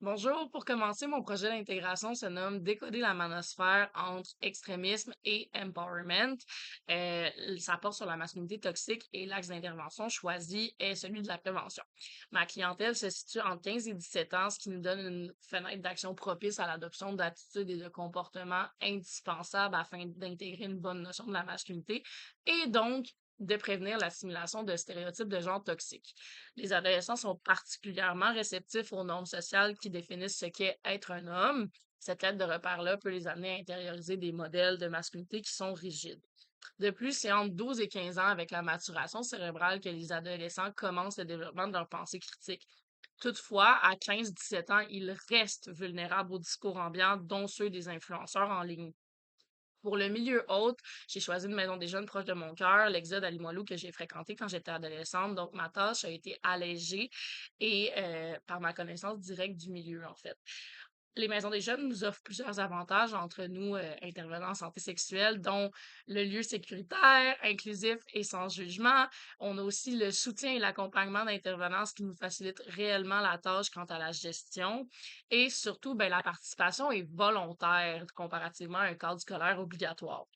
Bonjour, pour commencer, mon projet d'intégration se nomme Décoder la manosphère entre extrémisme et empowerment. Ça porte sur la masculinité toxique et l'axe d'intervention choisi est celui de la prévention. Ma clientèle se situe entre 15 et 17 ans, ce qui nous donne une fenêtre d'action propice à l'adoption d'attitudes et de comportements indispensables afin d'intégrer une bonne notion de la masculinité et donc de prévenir l'assimilation de stéréotypes de genre toxiques. Les adolescents sont particulièrement réceptifs aux normes sociales qui définissent ce qu'est être un homme. Cette lettre de repère-là peut les amener à intérioriser des modèles de masculinité qui sont rigides. De plus, c'est entre 12 et 15 ans avec la maturation cérébrale que les adolescents commencent le développement de leur pensée critique. Toutefois, à 15-17 ans, ils restent vulnérables aux discours ambiants, dont ceux des influenceurs en ligne. Pour le milieu hôte, j'ai choisi une maison des jeunes proche de mon cœur, l'Exode à Limoilou que j'ai fréquenté quand j'étais adolescente. Donc, ma tâche a été allégée et par ma connaissance directe du milieu, en fait. Les maisons des jeunes nous offrent plusieurs avantages entre nous, intervenants en santé sexuelle, dont le lieu sécuritaire, inclusif et sans jugement. On a aussi le soutien et l'accompagnement d'intervenants, ce qui nous facilite réellement la tâche quant à la gestion. Et surtout, ben, la participation est volontaire comparativement à un cadre scolaire obligatoire.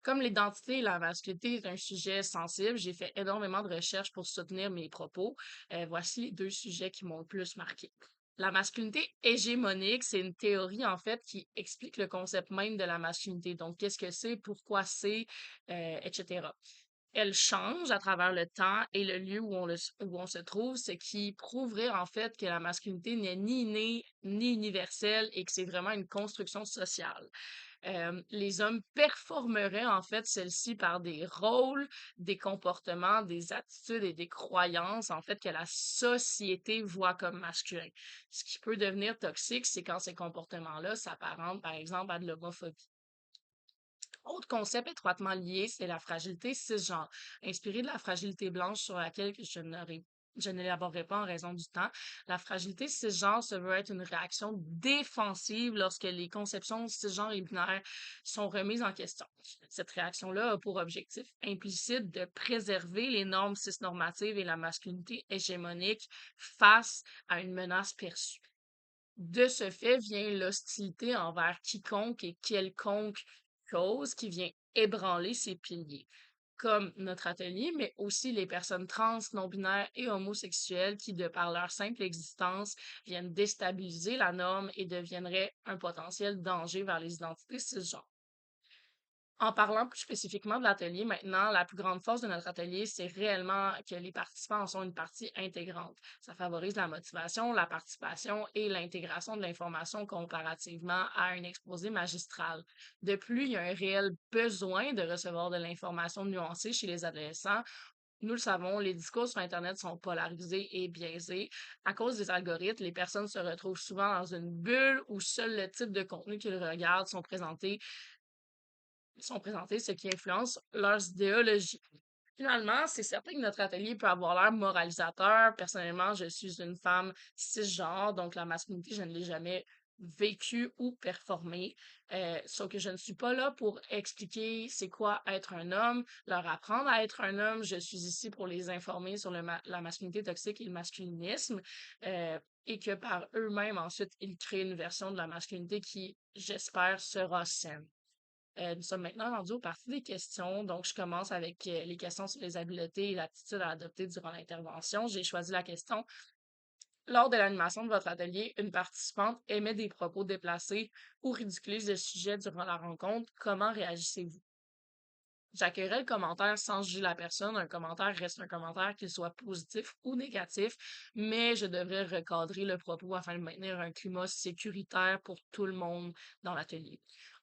Comme l'identité et la masculinité est un sujet sensible, j'ai fait énormément de recherches pour soutenir mes propos. Voici les deux sujets qui m'ont le plus marqué. La masculinité hégémonique, c'est une théorie en fait qui explique le concept même de la masculinité. Donc, qu'est-ce que c'est, pourquoi c'est, etc. Elle change à travers le temps et le lieu où on se trouve, ce qui prouverait en fait que la masculinité n'est ni innée ni universelle et que c'est vraiment une construction sociale. Les hommes performeraient en fait celle-ci par des rôles, des comportements, des attitudes et des croyances en fait que la société voit comme masculins. Ce qui peut devenir toxique, c'est quand ces comportements-là s'apparentent par exemple à de l'homophobie. Autre concept étroitement lié, c'est la fragilité cisgenre, inspiré de la fragilité blanche sur laquelle je ne l'élaborerai pas en raison du temps. La fragilité cisgenre se veut être une réaction défensive lorsque les conceptions cisgenres et binaires sont remises en question. Cette réaction-là a pour objectif implicite de préserver les normes cisnormatives et la masculinité hégémonique face à une menace perçue. De ce fait vient l'hostilité envers quiconque et quelconque chose qui vient ébranler ces piliers, comme notre atelier, mais aussi les personnes trans, non-binaires et homosexuelles qui, de par leur simple existence, viennent déstabiliser la norme et deviendraient un potentiel danger vers les identités cisgenres. En parlant plus spécifiquement de l'atelier, maintenant, la plus grande force de notre atelier, c'est réellement que les participants en sont une partie intégrante. Ça favorise la motivation, la participation et l'intégration de l'information comparativement à un exposé magistral. De plus, il y a un réel besoin de recevoir de l'information nuancée chez les adolescents. Nous le savons, les discours sur Internet sont polarisés et biaisés. À cause des algorithmes, les personnes se retrouvent souvent dans une bulle où seul le type de contenu qu'ils regardent sont présentés, ce qui influence leurs idéologies. Finalement, c'est certain que notre atelier peut avoir l'air moralisateur. Personnellement, je suis une femme cisgenre, donc la masculinité, je ne l'ai jamais vécue ou performée. Sauf que je ne suis pas là pour expliquer c'est quoi être un homme, leur apprendre à être un homme. Je suis ici pour les informer sur la masculinité toxique et le masculinisme. Et que par eux-mêmes, ensuite, ils créent une version de la masculinité qui, j'espère, sera saine. Nous sommes maintenant rendus aux parties des questions. Donc, je commence avec les questions sur les habiletés et l'attitude à adopter durant l'intervention. J'ai choisi la question. Lors de l'animation de votre atelier, une participante émet des propos déplacés ou ridiculise le sujet durant la rencontre. Comment réagissez-vous? J'accueillerai le commentaire sans juger la personne. Un commentaire reste un commentaire, qu'il soit positif ou négatif, mais je devrais recadrer le propos afin de maintenir un climat sécuritaire pour tout le monde dans l'atelier.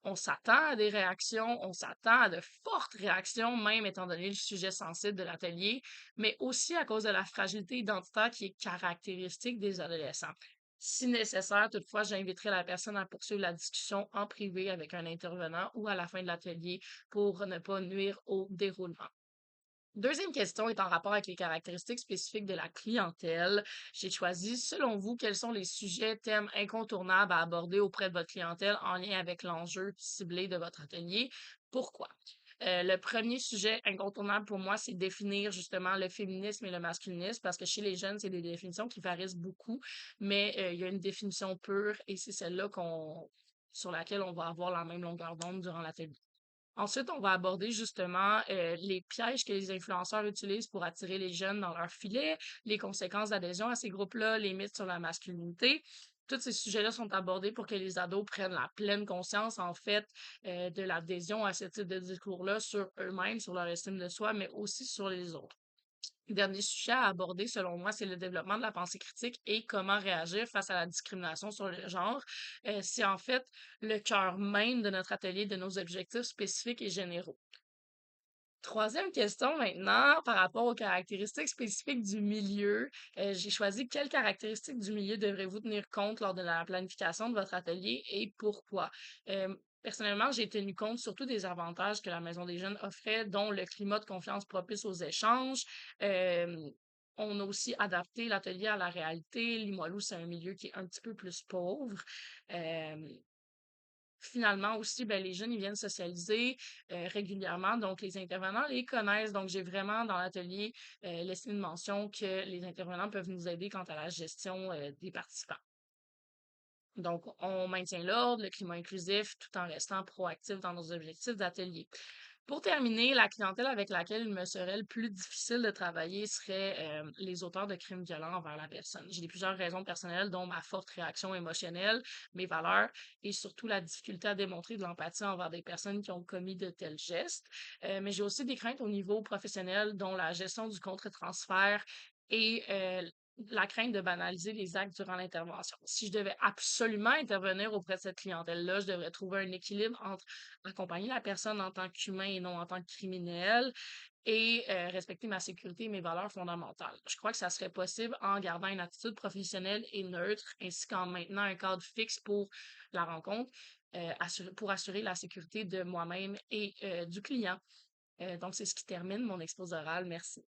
On s'attend à des réactions, on s'attend à de fortes réactions, même étant donné le sujet sensible de l'atelier, mais aussi à cause de la fragilité identitaire qui est caractéristique des adolescents. Si nécessaire, toutefois, j'inviterai la personne à poursuivre la discussion en privé avec un intervenant ou à la fin de l'atelier pour ne pas nuire au déroulement. Deuxième question est en rapport avec les caractéristiques spécifiques de la clientèle. J'ai choisi, selon vous, quels sont les sujets, thèmes incontournables à aborder auprès de votre clientèle en lien avec l'enjeu ciblé de votre atelier? Pourquoi? Le premier sujet incontournable pour moi, c'est définir justement le féminisme et le masculinisme, parce que chez les jeunes, c'est des définitions qui varient beaucoup, mais il y a une définition pure et c'est celle-là sur laquelle on va avoir la même longueur d'onde durant l'atelier. Ensuite, on va aborder justement les pièges que les influenceurs utilisent pour attirer les jeunes dans leur filet, les conséquences d'adhésion à ces groupes-là, les mythes sur la masculinité. Tous ces sujets-là sont abordés pour que les ados prennent la pleine conscience, en fait, de l'adhésion à ce type de discours-là sur eux-mêmes, sur leur estime de soi, mais aussi sur les autres. Le dernier sujet à aborder, selon moi, c'est le développement de la pensée critique et comment réagir face à la discrimination sur le genre. C'est en fait le cœur même de notre atelier, de nos objectifs spécifiques et généraux. Troisième question maintenant, par rapport aux caractéristiques spécifiques du milieu. J'ai choisi quelles caractéristiques du milieu devrez-vous tenir compte lors de la planification de votre atelier et pourquoi. Personnellement, j'ai tenu compte surtout des avantages que la Maison des Jeunes offrait, dont le climat de confiance propice aux échanges. Euh, on a aussi adapté l'atelier à la réalité. Limoilou, c'est un milieu qui est un petit peu plus pauvre. Euh, Finalement aussi, ben, les jeunes, ils viennent socialiser régulièrement, donc les intervenants les connaissent. Donc, j'ai vraiment dans l'atelier laissé une mention que les intervenants peuvent nous aider quant à la gestion des participants. Donc, on maintient l'ordre, le climat inclusif, tout en restant proactif dans nos objectifs d'atelier. Pour terminer, la clientèle avec laquelle il me serait le plus difficile de travailler serait les auteurs de crimes violents envers la personne. J'ai plusieurs raisons personnelles, dont ma forte réaction émotionnelle, mes valeurs et surtout la difficulté à démontrer de l'empathie envers des personnes qui ont commis de tels gestes. Mais j'ai aussi des craintes au niveau professionnel, dont la gestion du contre-transfert et la crainte de banaliser les actes durant l'intervention. Si je devais absolument intervenir auprès de cette clientèle-là, je devrais trouver un équilibre entre accompagner la personne en tant qu'humain et non en tant que criminel et respecter ma sécurité et mes valeurs fondamentales. Je crois que ça serait possible en gardant une attitude professionnelle et neutre, ainsi qu'en maintenant un cadre fixe pour la rencontre, pour assurer la sécurité de moi-même et du client. Donc, c'est ce qui termine mon exposé oral. Merci.